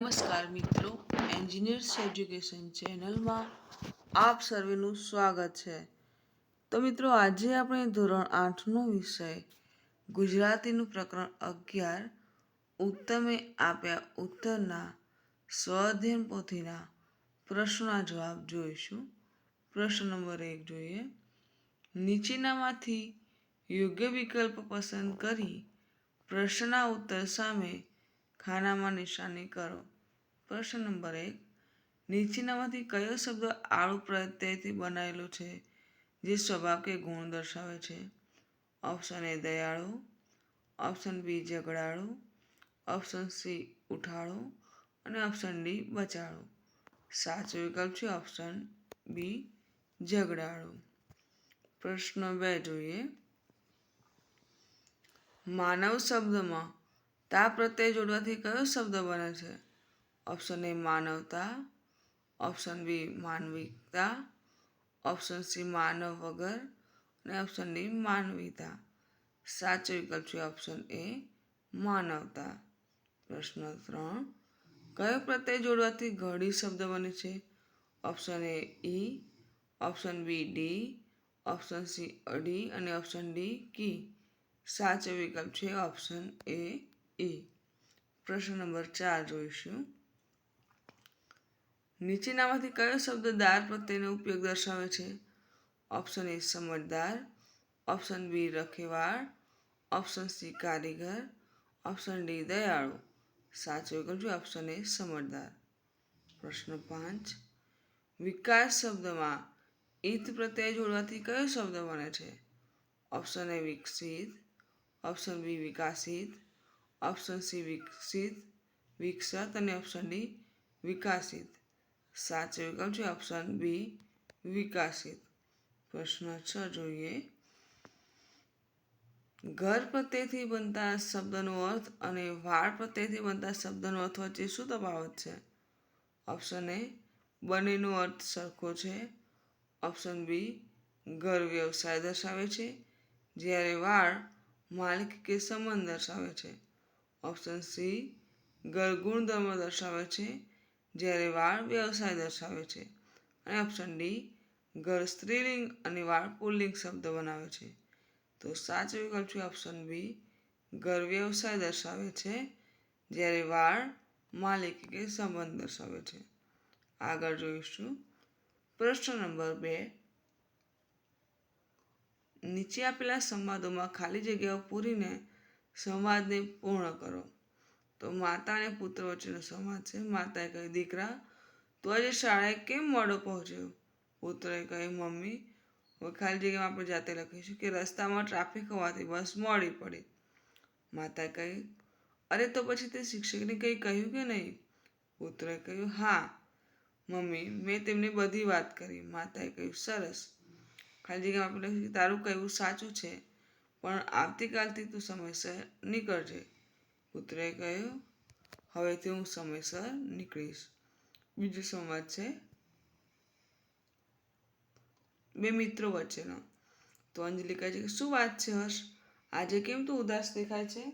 નમસ્કાર મિત્રો, engineers education ચેનલમાં આપ સર્વેનું સ્વાગત છે. તો મિત્રો, આજે આપણે ધોરણ 8નો વિષય ગુજરાતીનું પ્રકરણ 11 ઉત્તમે આપ્યા ઉત્તરના સ્વઅધ્યયન પોથીના પ્રશ્નોના જવાબ જોઈશું. પ્રશ્ન નંબર 1 જોઈએ. નીચેનામાંથી યોગ્ય વિકલ્પ પસંદ કરી પ્રશ્નના ઉત્તર સામે ખાનામાં નિશાની કરો. પ્રશ્ન નંબર 1. નીચેનામાંથી કયો શબ્દ આળુ પ્રત્યયથી બનેલો છે જે સ્વભાવ કે ગુણ દર્શાવે છે? ઓપ્શન એ દયાળુ, ઓપ્શન બી ઝઘડાળુ, ઓપ્શન સી ઉઠાળુ અને ઓપ્શન ડી બચાળુ. સાચો વિકલ્પ છે ઓપ્શન બી ઝઘડાળુ. પ્રશ્ન 2 જોઈએ. માનવ શબ્દમાં તા પ્રત્યય જોડવાથી કયો શબ્દ બને છે? ઓપ્શન એ માનવતા, ઓપ્શન બી માનવિકતા, ઓપ્શન સી માનવ વગર અને ઓપ્શન ડી માનવીતા. સાચો વિકલ્પ છે ઓપ્શન એ માનવતા. પ્રશ્ન 3. કયો પ્રત્યય જોડવાથી ઘડી શબ્દ બને છે? ઓપ્શન એ ઈ, ઓપ્શન બી ડી, ઓપ્શન સી અડી અને ઓપ્શન ડી કી. સાચો વિકલ્પ છે ઓપ્શન એ ઈ. પ્રશ્ન નંબર 4 જોઈશું. નીચેનામાંથી કયો શબ્દ દાર પ્રત્યયનો ઉપયોગ દર્શાવે છે? ઓપ્શન એ સમજદાર, option B Rakhewal, option C કારીગર, ઓપ્શન ડી દયાળુ. સાચો વિકલ્પ છે ઓપ્શન એ સમજદાર. પ્રશ્ન 5. વિકાસ શબ્દમાં ઈત પ્રત્યય જોડવાથી કયો શબ્દ બને છે? ઓપ્શન એ વિકસિત, ઓપ્શન બી વિકાસિત, ઓપ્શન સી વિકસિત, વિકસત અને ઓપ્શન ડી વિકાસિત. સાચો વિકલ્પ છે ઓપ્શન બી વિકાસિત. પ્રશ્ન 6 જોઈએ. ઘર પ્રત્યયથી બનતા શબ્દનો અર્થ અને વાળ પ્રત્યયથી બનતા શબ્દનો અર્થ વચ્ચે શું તફાવત છે? ઓપ્શન એ બંનેનો અર્થ સરખો છે, ઓપ્શન બી ઘર વ્યવસાય દર્શાવે છે જ્યારે વાળ માલિક કે સંબંધ દર્શાવે છે, ઓપ્શન સી ઘર ગુણધર્મ દર્શાવે છે જ્યારે વાળ વ્યવસાય દર્શાવે છે અને ઓપ્શન ડી ઘર સ્ત્રીલિંગ અને વાળ પુલ્લિંગ શબ્દ બનાવે છે. તો સાચો વિકલ્પ છે ઓપ્શન બી ઘર વ્યવસાય દર્શાવે છે જ્યારે વાળ માલિક કે સંબંધ દર્શાવે છે. આગળ જોઈશું. પ્રશ્ન નંબર 2. નીચે આપેલા સંવાદોમાં ખાલી જગ્યાઓ પૂરીને સંવાદને પૂર્ણ કરો. તો માતા અને પુત્ર વચ્ચેનો સંવાદ છે. માતાએ કહ્યું, દીકરા તું આજે શાળાએ કેમ મોડો પહોંચ્યો? પુત્રએ કહ્યું, મમ્મી હવે ખાલી જગ્યામાં આપણે જાતે લખીશું કે રસ્તામાં ટ્રાફિક હોવાથી બસ મોડી પડી. માતાએ કહ્યું, અરે તો પછી તે શિક્ષકને કંઈ કહ્યું કે નહીં? પુત્રએ કહ્યું, હા મમ્મી મેં તેમને બધી વાત કરી. માતાએ કહ્યું, સરસ. ખાલી જગ્યામાં આપણે લખીશું તારું કહેવું સાચું છે પણ આવતીકાલથી તું સમયસર નીકળજે. પુત્રએ કહ્યું, હવેથી હું સમયસર નીકળીશ. બીજો સંવાદ છે બે મિત્રો વચ્ચેનો. તો અંજલિ કહે છે કે શું વાત છે હર્ષ, આજે કેમ તું ઉદાસ દેખાય છે?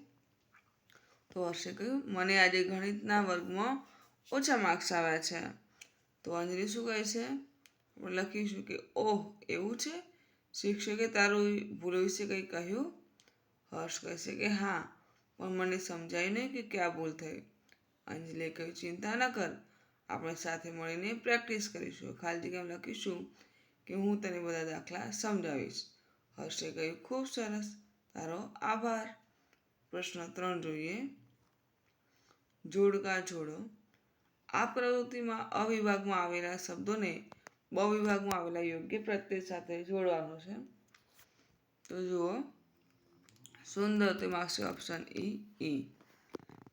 તો હર્ષે કહ્યું, મને આજે ગણિતના વર્ગમાં ઓછા માર્ક્સ આવ્યા છે. તો અંજલિ શું કહે છે? લખીશું કે ઓહ એવું છે, શિક્ષકે તારું ભૂલો વિશે કંઈ કહ્યું? હર્ષ કહેશે કે હા પણ મને સમજાયું નહીં કે ક્યાં ભૂલ થઈ. અંજલિએ કહ્યું, ચિંતા ન કર, આપણે સાથે મળીને પ્રેક્ટિસ કરીશું. ખાલી જગ્યામાં લખીશું કે હું તને બધા દાખલા સમજાવીશ. હર્ષે કહ્યું, ખૂબ સરસ, તારો આભાર. પ્રશ્ન 3 જોઈએ. જોડકા જોડો. આ પ્રવૃત્તિમાં અ વિભાગમાં આવેલા શબ્દોને બ વિભાગમાં આવેલા યોગ્ય પ્રત્યય સાથે જોડવાનું છે. તો જુઓ, સુંદર તેમાં આવશે ઓપ્શન ઈ.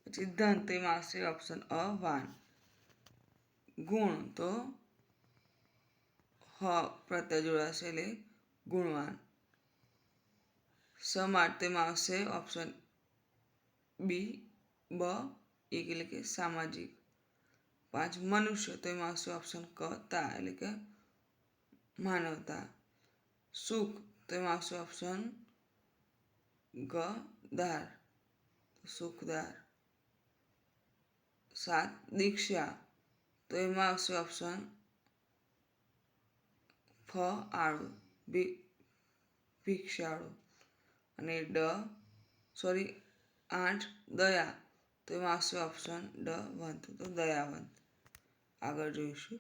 પછી ધન તેમાં આવશે ઓપ્શન અ વાન. ગુણ તો હ પ્રત્યય જોડાશે એટલે ગુણવાન. સમાટ તેમાં આવશે ઓપ્શન બી બ એટલે કે સામાજિક. 5 મનુષ્ય તેમાં આવશે ઓપ્શન ક તા એટલે કે માનવતા. સુખ તેમાં આવશે ઓપ્શન ગ દાર, સુખદાર. 7 દીક્ષા, તો એમાં આવશે ઓપ્શન ફ આળુ, ભિક્ષાળુ. અને 8 દયા, તો એમાં આવશે ઓપ્શન વંત, તો દયાવંત. આગળ જોઈશું.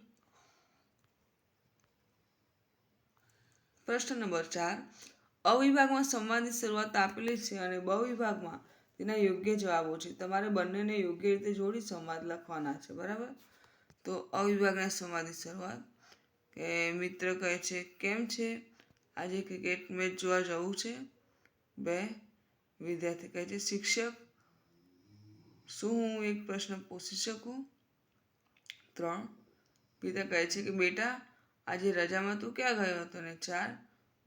પ્રશ્ન નંબર 4. અ વિભાગમાં સંવાદની શરૂઆત આપેલી છે અને બ વિભાગમાં તેના યોગ્ય જવાબો છે. તમારે બંનેને યોગ્ય રીતે જોડી સંવાદ લખવાના છે. બરાબર. તો અ વિભાગના સંવાદની શરૂઆત કે મિત્ર કહે છે કેમ છે, આજે ક્રિકેટ મેચ જોવા જવું છે. 2 વિદ્યાર્થી કહે છે શિક્ષક શું હું એક પ્રશ્ન પૂછી શકું. 3 પિતા કહે છે કે બેટા આજે રજામાં તું ક્યાં ગયો હતો. અને 4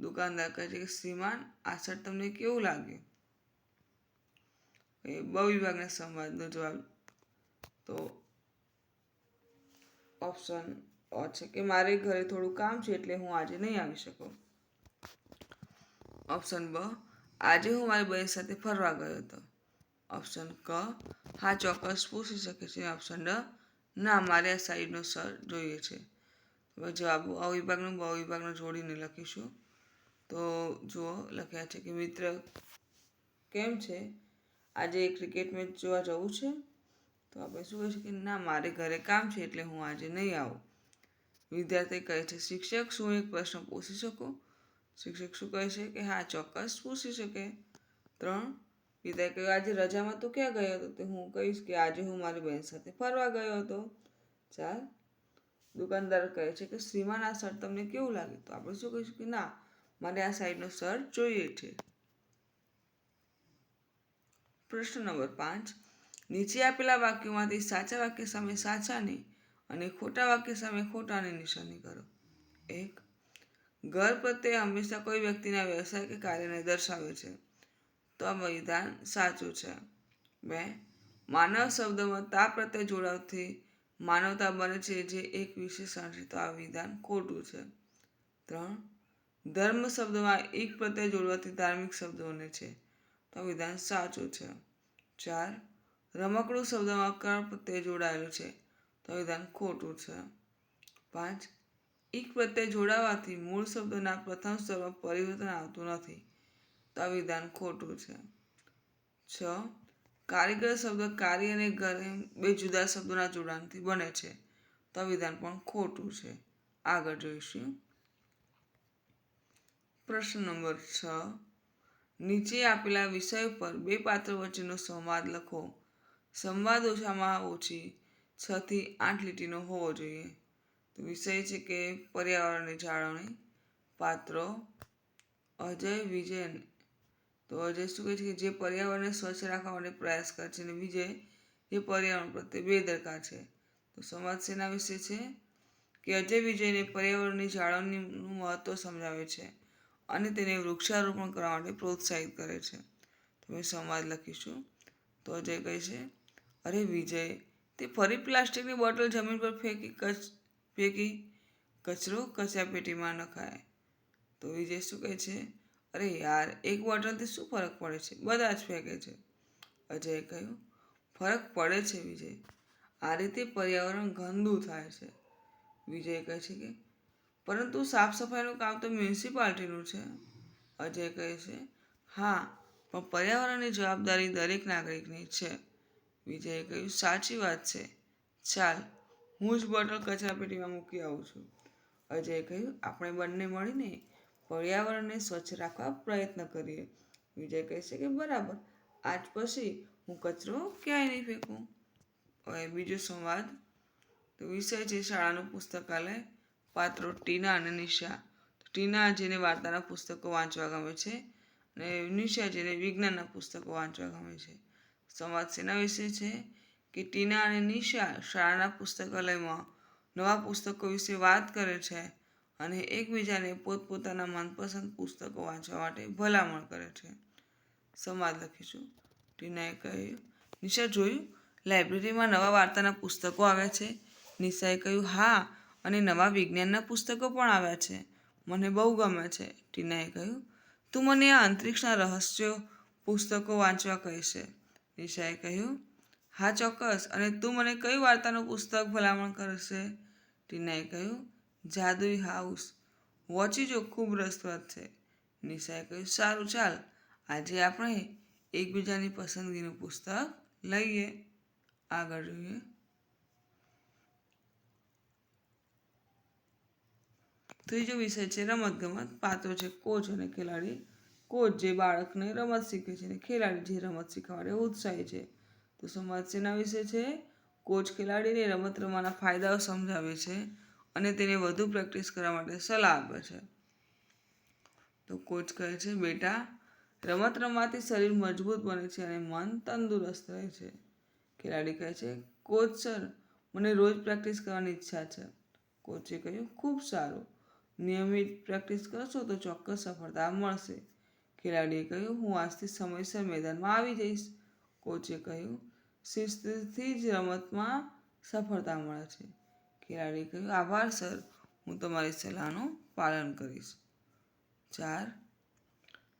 દુકાનદાર કહે છે કે શ્રીમાન આ શર્ટ તમને કેવું લાગ્યું. એ બ વિભાગના સંવાદનો જવાબ તો ઓપ્શન અ છે કે મારે ઘરે થોડું કામ છે એટલે હું આજે નહીં આવી શકું. ઓપ્શન બ આજે હું મારી બહેન સાથે ફરવા ગયો હતો. ઓપ્શન ક હા ચોક્કસ પૂછી શકે છે. ઓપ્શન ડ ના મારે આ સાઈડનો શર્ટ જોઈએ છે. હવે જવાબો અ વિભાગનો બ વિભાગનો જોડીને લખીશું. તો જુઓ લખ્યા છે કે મિત્ર કેમ છે, આજે ક્રિકેટ મેચ જોવા જવું છે. તો આપણે શું કહીશું કે ના મારે ઘરે કામ છે એટલે હું આજે નહીં આવું. વિદ્યાર્થી કહે છે શિક્ષક શું એક પ્રશ્ન પૂછી શકું. શિક્ષક શું કહે છે કે હા ચોક્કસ પૂછી શકે. 3 પિતાએ કહ્યું આજે રજામાં તું ક્યાં ગયો હતો. તો હું કહીશ કે આજે હું મારી બહેન સાથે ફરવા ગયો હતો. 4 દુકાનદાર કહે છે કે શ્રીમાન આ શર્ટ તમને કેવું લાગે. તો આપણે શું કહીશું કે ના મારે આ સાઈડનો શર્ટ જોઈએ છે. પ્રશ્ન નંબર 5. નીચે આપેલા વાક્યોમાંથી સાચા વાક્ય સામે સાચાની અને ખોટા વાક્ય સામે ખોટાની નિશાની કરો. 1 ઘર પ્રત્યે હંમેશા કોઈ વ્યક્તિના વ્યવસાય કે કાર્યને દર્શાવે છે. તો આ વિધાન સાચું છે. 2 માનવ શબ્દમાં તા પ્રત્યે જોડાવથી માનવતા બને છે જે એક વિશેષણ છે. તો આ વિધાન ખોટું છે. 3 ધર્મ શબ્દમાં એક પ્રત્યે જોડવાથી ધાર્મિક શબ્દ બને છે. તો આ વિધાન સાચું છે. 4 રમકડું શબ્દમાં કર પ્રત્યે જોડાયેલું છે. તો આ વિધાન ખોટું છે. 5 એક પ્રત્યે જોડાવાથી મૂળ શબ્દના પ્રથમ સ્તરમાં પરિવર્તન આવતું નથી. તો આ વિધાન ખોટું છે. 6 કારીગર શબ્દ કાર્ય અને ઘર એમ 2 જુદા શબ્દોના જોડાણથી બને છે. તો આ વિધાન પણ ખોટું છે. આગળ જોઈશું. પ્રશ્ન નંબર 6. નીચે આપેલા વિષય પર 2 પાત્રો વચ્ચેનો સંવાદ લખો. સંવાદ ઓછામાં ઓછી 6 થી 8 લીટીનો હોવો જોઈએ. તો વિષય છે કે પર્યાવરણની જાળવણી. પાત્રો અજય વિજય. તો અજય શું કહે છે કે જે પર્યાવરણને સ્વચ્છ રાખવા માટે પ્રયાસ કરે છે. અને વિજય જે પર્યાવરણ પ્રત્યે બેદરકાર છે. તો સંવાદ શેના વિશે છે કે અજય વિજયને પર્યાવરણની જાળવણીનું મહત્ત્વ સમજાવે છે અને તેને વૃક્ષારોપણ કરવા માટે પ્રોત્સાહિત કરે છે. તો અમે સંવાદ લખીશું. તો અજય કહે છે અરે વિજય તે ફરી પ્લાસ્ટિકની બોટલ જમીન પર ફેંકી કચરો કચરાપેટીમાં નખાય. તો વિજય શું કહે છે અરે યાર એક બોટલથી શું ફરક પડે છે, બધા જ ફેંકે છે. અજયે કહ્યું ફરક પડે છે વિજય, આ રીતે પર્યાવરણ ગંદુ થાય છે. વિજય કહે છે કે પરંતુ સાફ સફાઈનું કામ તો મ્યુનિસિપાલિટીનું છે. અજય કહે છે હા પણ પર્યાવરણની જવાબદારી દરેક નાગરિકની છે. વિજયે કહ્યું સાચી વાત છે, ચાલ હું જ બોટલ કચરાપેટીમાં મૂકી આવું છું. અજયે કહ્યું આપણે બંને મળીને પર્યાવરણને સ્વચ્છ રાખવા પ્રયત્ન કરીએ. વિજય કહે છે કે બરાબર, આજ પછી હું કચરો ક્યાંય નહીં ફેંકું. હવે બીજો સંવાદ. તો વિષય છે શાળાનું પુસ્તકાલય. પાત્રો ટીના અને નિશા. ટીના જેને વાર્તાના પુસ્તકો વાંચવા ગમે છે અને નિશા જેને વિજ્ઞાનના પુસ્તકો વાંચવા ગમે છે. સંવાદ શેના વિશે છે કે ટીના અને નિશા શાળાના પુસ્તકાલયમાં નવા પુસ્તકો વિશે વાત કરે છે અને એકબીજાને પોતપોતાના મનપસંદ પુસ્તકો વાંચવા માટે ભલામણ કરે છે. સંવાદ લખીશું. ટીનાએ કહ્યું નિશા જોયું લાઇબ્રેરીમાં નવા વાર્તાના પુસ્તકો આવ્યા છે. નિશાએ કહ્યું હા અને નવા વિજ્ઞાનના પુસ્તકો પણ આવ્યા છે, મને બહુ ગમે છે. ટીનાએ કહ્યું તું મને આ અંતરિક્ષના રહસ્યો પુસ્તકો વાંચવા કહેશે. નિશાએ કહ્યું હા ચોક્કસ. અને તું મને કઈ વાર્તાનું પુસ્તક ભલામણ કરશે? ટીનાએ કહ્યું, જાદુઈ હાઉસ. વાંચી જો, ખૂબ રસપ્રદ છે. નિશાએ કહ્યું, સારું ચાલ, આજે આપણે એકબીજાની પસંદગીનું પુસ્તક લઈએ. આગળ જોઈએ. ત્રીજો વિષય છે રમતગમત. પાત્રો છે કોચ અને ખેલાડી. કોચ જે બાળકને રમત શીખે છે અને ખેલાડી જે રમત શીખવા માટે ઉત્સાહી છે. તો સંવાદ શેના વિશે છે? કોચ ખેલાડીને રમત રમવાના ફાયદાઓ સમજાવે છે અને તેને વધુ પ્રેક્ટિસ કરવા માટે સલાહ આપે છે. તો કોચ કહે છે, બેટા, રમત રમવાથી શરીર મજબૂત બને છે અને મન તંદુરસ્ત રહે છે. ખેલાડી કહે છે, કોચ સર, મને રોજ પ્રેક્ટિસ કરવાની ઈચ્છા છે. કોચે કહ્યું, ખૂબ સારું, નિયમિત પ્રેક્ટિસ કરશો તો ચોક્કસ સફળતા મળશે. ખેલાડીએ કહ્યું, હું આજથી સમયસર મેદાનમાં આવી જઈશ. કોચે કહ્યું, શિસ્તથી જ રમતમાં સફળતા મળે છે. ખેલાડીએ કહ્યું, આભાર સર, હું તમારી સલાહનું પાલન કરીશ. 4.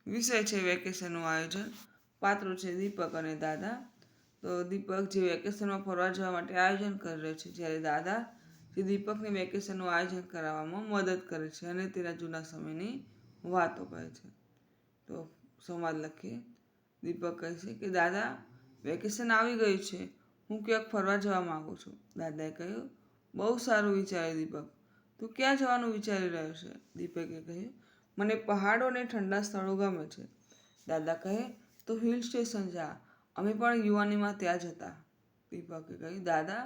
વિષય છે વેકેશનનું આયોજન. પાત્રો છે દીપક અને દાદા. તો દીપક જે વેકેશનમાં ફરવા જવા માટે આયોજન કરી રહ્યો છે, જ્યારે દાદા જે દીપકને વેકેશનનું આયોજન કરાવવામાં મદદ કરે છે અને તેના જૂના સમયની વાતો કહે છે. તો સંવાદ લખીએ. દીપક કહે છે કે દાદા, વેકેશન આવી ગયું છે, હું ક્યાંક ફરવા જવા માગું છું. દાદાએ કહ્યું, બહુ સારું વિચાર્યું દીપક, તું ક્યાં જવાનું વિચારી રહ્યો છે? દીપકે કહ્યું, મને પહાડો અને ઠંડા સ્થળો ગમે છે. દાદા કહે, તો હિલ સ્ટેશન જા, અમે પણ યુવાનીમાં ત્યાં જ હતા. દીપકે કહ્યું, દાદા,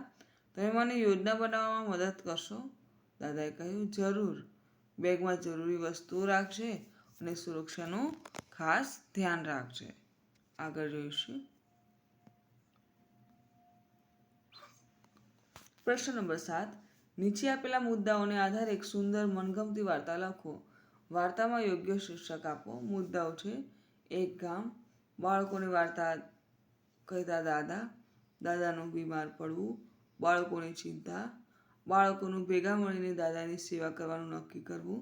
તમે મને યોજના બનાવવામાં મદદ કરશો? દાદાએ કહ્યું, જરૂર, બેગમાં જરૂરી વસ્તુઓ રાખજે અને સુરક્ષાનું ખાસ ધ્યાન રાખજે. આગળ જોઈશું. પ્રશ્ન નંબર 7. નીચે આપેલા મુદ્દાઓને આધારે એક સુંદર મનગમતી વાર્તા લખો. વાર્તામાં યોગ્ય શીર્ષક આપો. મુદ્દાઓ છે: એક ગામ, બાળકોની વાર્તા કહેતા દાદા, દાદાનું બીમાર પડવું, બાળકોની ચિંતા, બાળકોનું ભેગા મળીને દાદાની સેવા કરવાનું નક્કી કરવું,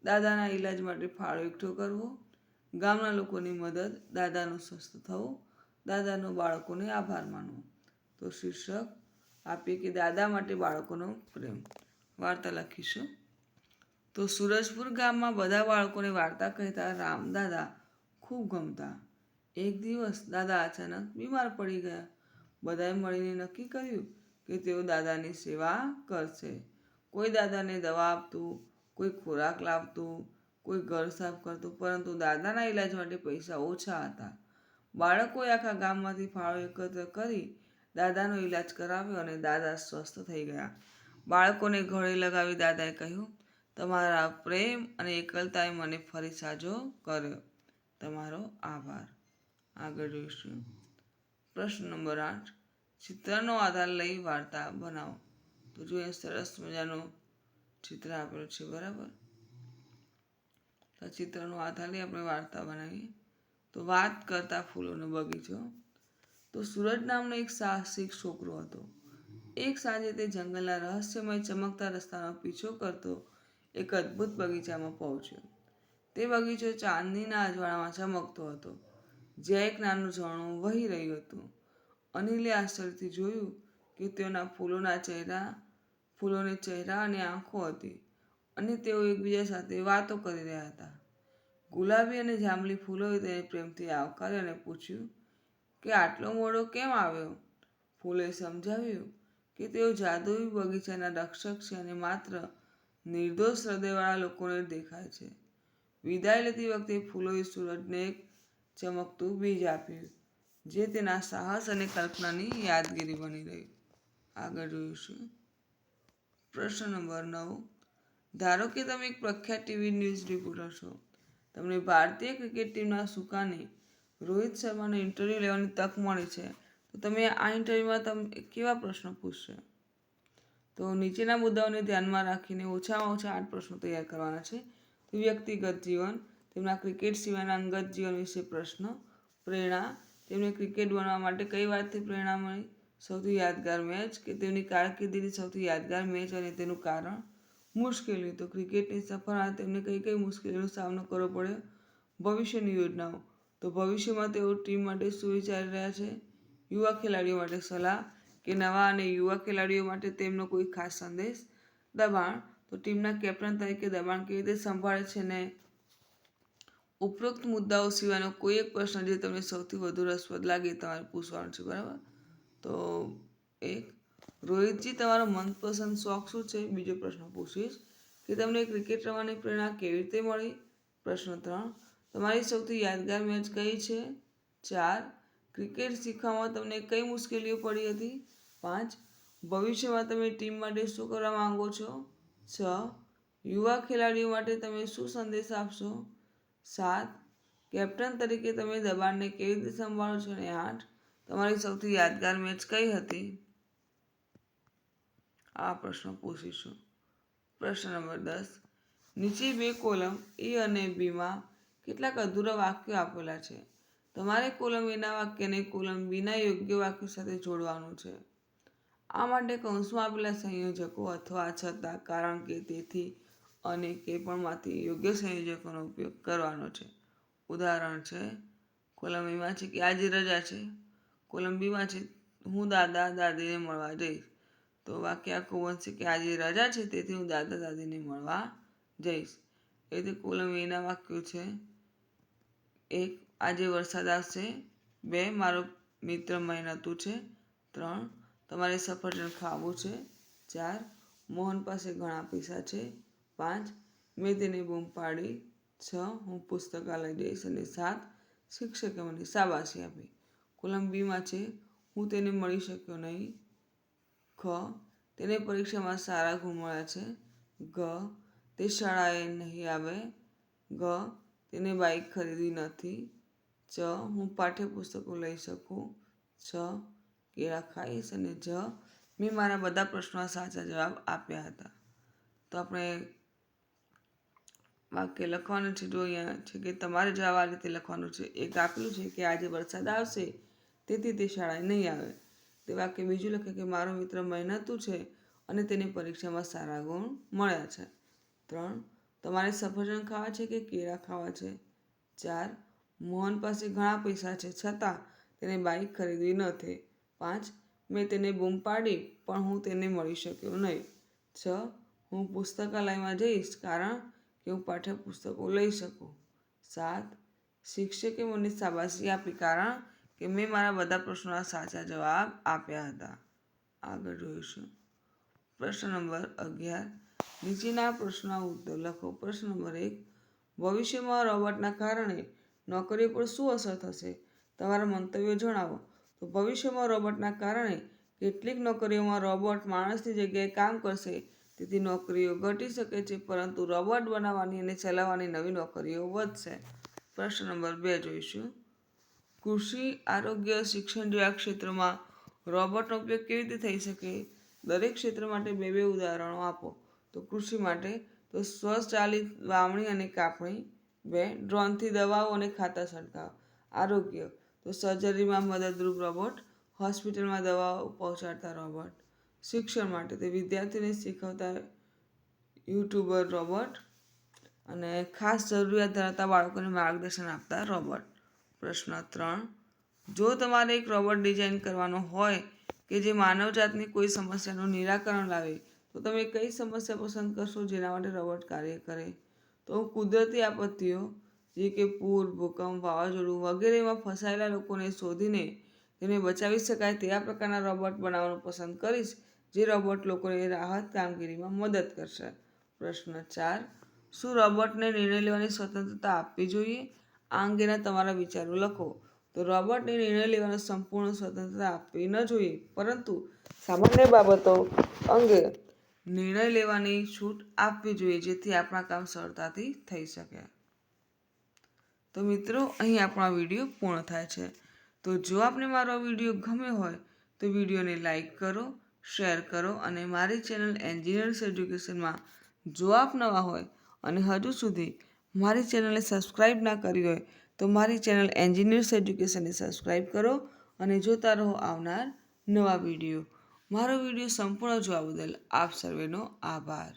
દાદાના ઈલાજ માટે ફાળો એકઠો કરવો, ગામના લોકોની મદદ, દાદાનું સ્વસ્થ થવું, દાદાનો બાળકોને આભાર માનવો. તો શીર્ષક આપીએ કે દાદા માટે બાળકોનો પ્રેમ. વાર્તા લખીશું. તો સૂરજપુર ગામમાં બધા બાળકોને વાર્તા કહેતા રામદાદા ખૂબ ગમતા. એક દિવસ દાદા અચાનક બીમાર પડી ગયા. બધાએ મળીને નક્કી કર્યું કે તેઓ દાદાની સેવા કરશે. કોઈ દાદાને દવા આપતું, કોઈ ખોરાક લાવતું, કોઈ ઘર સાફ કરતું, પરંતુ દાદાના ઈલાજ માટે પૈસા ઓછા હતા. બાળકોએ આખા ગામમાંથી ફાળો એકત્ર કરી દાદાનો ઈલાજ કરાવ્યો અને દાદા સ્વસ્થ થઈ ગયા. બાળકોને ગળે લગાવી દાદાએ કહ્યું, તમારા પ્રેમ અને એકલતાએ મને ફરી સાજો કર્યો. તમારો આભાર. આગળ જોઈશું. પ્રશ્ન નંબર 8. ચિત્રનો આધાર લઈ વાર્તા બનાવો. તો જોઈએ, સરસ મજાનું ચિત્ર આપેલું છે, બરાબર. તો ચિત્રનો આધાર લઈ આપણે વાર્તા બનાવીએ. તો વાત કરતા ફૂલોનો બગીચો. તો સૂરજ નામનો એક સાહસિક છોકરો હતો. એક સાંજે તે જંગલના રહસ્યમય ચમકતા રસ્તાનો પીછો કરતો એક અદ્ભુત બગીચામાં પહોંચ્યો. તે બગીચો ચાંદનીના અજવાળામાં ચમકતો હતો, જ્યાં એક નાનું ઝરણું વહી રહ્યું હતું. અનિલે આશ્ચર્યથી જોયું કે તેઓના ફૂલોને ચહેરા અને આંખો હતી અને તેઓ એકબીજા સાથે વાતો કરી રહ્યા હતા. ગુલાબી અને જાંબલી ફૂલોએ તેને પ્રેમથી આવકાર્યો અને પૂછ્યું કે આટલો મોડો કેમ આવ્યો? ફૂલે સમજાવ્યું કે તેઓ જાદુઈ બગીચાના રક્ષક છે અને માત્ર નિર્દોષ હૃદયવાળા લોકોને દેખાય છે. વિદાય લેતી વખતે ફૂલોએ સૂરજને એક ચમકતું બીજ આપ્યું, જે તેના સાહસ અને કલ્પનાની યાદગીરી બની રહી. આગળ જોઈશું. પ્રશ્ન નંબર 9. ધારો કે તમે એક પ્રખ્યાત ટીવી ન્યૂઝ રિપોર્ટર છો. તમને ભારતીય ક્રિકેટ ટીમના સુકાની રોહિત શર્માનો ઇન્ટરવ્યૂ લેવાની તક મળી છે. તો તમે આ ઇન્ટરવ્યૂમાં તમે કેવા પ્રશ્નો પૂછશો? તો નીચેના મુદ્દાઓને ધ્યાનમાં રાખીને ઓછામાં ઓછા 8 પ્રશ્નો તૈયાર કરવાના છે. તો વ્યક્તિગત જીવન, તેમના ક્રિકેટ સિવાયના અંગત જીવન વિશે પ્રશ્ન, પ્રેરણા, તેમને ક્રિકેટ બનવા માટે કઈ વાતથી પ્રેરણા મળી, સૌથી યાદગાર મેચ કે તેમની કારકિર્દીની સૌથી યાદગાર મેચ અને તેનું કારણ, મુશ્કેલીઓ, તો ક્રિકેટની સફળતામાં તેમને કઈ કઈ મુશ્કેલીઓનો સામનો કરવો પડ્યો, ભવિષ્યની યોજનાઓ, તો ભવિષ્યમાં તેઓ ટીમ માટે શું વિચારી રહ્યા છે, યુવા ખેલાડીઓ માટે સલાહ કે નવા અને યુવા ખેલાડીઓ માટે તેમનો કોઈ ખાસ સંદેશ. દબાણ, તો ટીમના કેપ્ટન તરીકે દબાણ કેવી રીતે સંભાળે છે ને ઉપરોક્ત મુદ્દાઓ સિવાયનો કોઈ એક પ્રશ્ન જે તમને સૌથી વધુ રસપ્રદ લાગે તમારે પૂછવાનો છે. બરાબર. તો 1. રોહિતજી, તમારો મનપસંદ શોખ શું છે? બીજો પ્રશ્ન પૂછીશ કે તમને ક્રિકેટ રમવાની પ્રેરણા કેવી રીતે મળી? પ્રશ્ન 3. તમારી સૌથી યાદગાર મેચ કઈ છે? 4. ક્રિકેટ શીખવામાં તમને કઈ મુશ્કેલીઓ પડી હતી? 5. ભવિષ્યમાં તમે ટીમ માટે શું કરવા માંગો છો? 6. યુવા ખેલાડીઓ માટે તમે શું સંદેશ આપશો? 7. કેપ્ટન તરીકે તમે દબાણને કેવી રીતે સંભાળો છો? અને 8. તમારી સૌથી યાદગાર મેચ કઈ હતી? આ પ્રશ્ન પૂછીશું. પ્રશ્ન નંબર 10. નીચે 2 કોલમ એ અને બીમાં કેટલાક અધૂરા વાક્યો આપેલા છે. તમારે કોલમ એના વાક્યને કોલમ બીના યોગ્ય વાક્ય સાથે જોડવાનું છે. આ માટે કૌંસમાં આપેલા સંયોજકો અથવા છતાં, કારણ કે, તેથી અને કે પણમાંથી યોગ્ય સંયોજકોનો ઉપયોગ કરવાનો છે. ઉદાહરણ છે, કોલમ એમાં છે કે આજે રજા છે. કોલમ બીમાં છે હું દાદા દાદીને મળવા જઈશ. તો વાક્ય આખું બનશે કે આજે રજા છે તેથી હું દાદા દાદીને મળવા જઈશ. એ રીતે કોલમ એના વાક્યો છે. 1. આજે વરસાદ આવશે. 2. મારો મિત્ર મહેનતુ છે. 3. તમારે સફરજન ખાવું છે. 4. મોહન પાસે ઘણા પૈસા છે. 5. મેં તેને બૂમ પાડી. 6. હું પુસ્તકાલય જઈશ. અને 7. શિક્ષકે મને શાબાશી આપી. કોલમ બીમાં છે હું તેને મળી શક્યો નહીં. ખ. તેને પરીક્ષામાં સારા ગુણ મળ્યા છે. ગ. તે શાળાએ નહીં આવે. ઘ. તેને બાઇક ખરીદી નથી. ચ. હું પાઠ્યપુસ્તકો લઈ શકું. છ. કેળા ખાઈશ. અને જ. મેં મારા બધા પ્રશ્નોના સાચા જવાબ આપ્યા હતા. તો આપણે વાક્ય લખવાનું છે. જો અહીંયા છે કે તમારે જવાબ આ રીતે લખવાનું છે. એક આપેલું છે કે આજે વરસાદ આવશે તેથી તે શાળાએ નહીં આવે. તે વાક્ય બીજું લખે કે મારો મિત્ર મહેનતુ છે અને તેને પરીક્ષામાં સારા ગુણ મળ્યા છે. 3. તમારે સફરજન ખાવા છે કે કેળા ખાવા છે. 4. મોહન પાસે ઘણા પૈસા છે છતાં તેને બાઇક ખરીદવી નથી. 5. મેં તેને બૂમ પાડી પણ હું તેને મળી શક્યો નહીં. 6. હું પુસ્તકાલયમાં જઈશ કારણ કે હું પાઠ્યપુસ્તકો લઈ શકું. 7. શિક્ષકે મને શાબાશી આપી કારણ કે મેં મારા બધા પ્રશ્નોના સાચા જવાબ આપ્યા હતા. આગળ જોઈશું. પ્રશ્ન નંબર 11. નીચેના પ્રશ્નોના ઉત્તર લખો. પ્રશ્ન નંબર 1. ભવિષ્યમાં રોબોટના કારણે નોકરીઓ પર શું અસર થશે? તમારા મંતવ્યો જણાવો. તો ભવિષ્યમાં રોબોટના કારણે કેટલીક નોકરીઓમાં રોબોટ માણસની જગ્યાએ કામ કરશે. તેથી નોકરીઓ ઘટી શકે છે, પરંતુ રોબોટ બનાવવાની અને ચલાવવાની નવી નોકરીઓ વધશે. પ્રશ્ન નંબર 2 જોઈશું. કૃષિ, આરોગ્ય, શિક્ષણ જેવા ક્ષેત્રોમાં રોબોટનો ઉપયોગ કેવી રીતે થઈ શકે? દરેક ક્ષેત્ર માટે 2 ઉદાહરણો આપો. તો કૃષિ માટે તો સ્વચાલિત વાવણી અને કાપણી. 2. ડ્રોનથી દવાઓ અને ખાતર છંટકાવ. આરોગ્ય તો સર્જરીમાં મદદરૂપ રોબોટ. હોસ્પિટલમાં દવાઓ પહોંચાડતા રોબોટ. શિક્ષણ માટે તે વિદ્યાર્થીઓને શીખવતા યુટ્યુબર રોબોટ. અને ખાસ જરૂરિયાત ધરાવતા બાળકોને માર્ગદર્શન આપતા રોબોટ. પ્રશ્ન 3. જો તમારે એક રોબોટ ડિઝાઇન કરવાનો હોય કે જે માનવજાતની કોઈ સમસ્યાનું નિરાકરણ લાવે, તો તમે કઈ સમસ્યા પસંદ કરશો જેના માટે રોબોટ કાર્ય કરે? તો કુદરતી આપત્તિઓ જે કે પૂર, ભૂકંપ, વાવાઝોડું વગેરેમાં ફસાયેલા લોકોને શોધીને તેને બચાવી શકાય તેવા પ્રકારના રોબોટ બનાવવાનું પસંદ કરીશ, જે રોબોટ લોકોને રાહત કામગીરીમાં મદદ કરશે. પ્રશ્ન 4. શું રોબોટને નિર્ણય લેવાની સ્વતંત્રતા આપવી જોઈએ? આ અંગેના તમારા વિચારો લખો. તો રોબોટને નિર્ણય લેવાની સંપૂર્ણ સ્વતંત્રતા આપવી ન જોઈએ, પરંતુ સામાન્ય બાબતો અંગે નિર્ણય લેવાની છૂટ આપવી જોઈએ, જેથી આપણા કામ સરળતાથી થઈ શકે. તો મિત્રો, અહીં આપણો વિડીયો પૂર્ણ થાય છે. તો જો આપને મારો વિડીયો ગમ્યો હોય તો વિડીયોને લાઈક કરો, શેર કરો અને મારી ચેનલ એન્જિનિયર્સ એજ્યુકેશનમાં જો આપ નવા હોય અને હજુ સુધી મારી ચેનલને સબસ્ક્રાઈબ ના કરી હોય તો મારી ચેનલ એન્જિનિયર્સ એજ્યુકેશનને સબસ્ક્રાઈબ કરો અને જોતા રહો આવનાર નવા વિડીયો. મારો વિડીયો સંપૂર્ણ જોવા બદલ આપ સર્વેનો આભાર.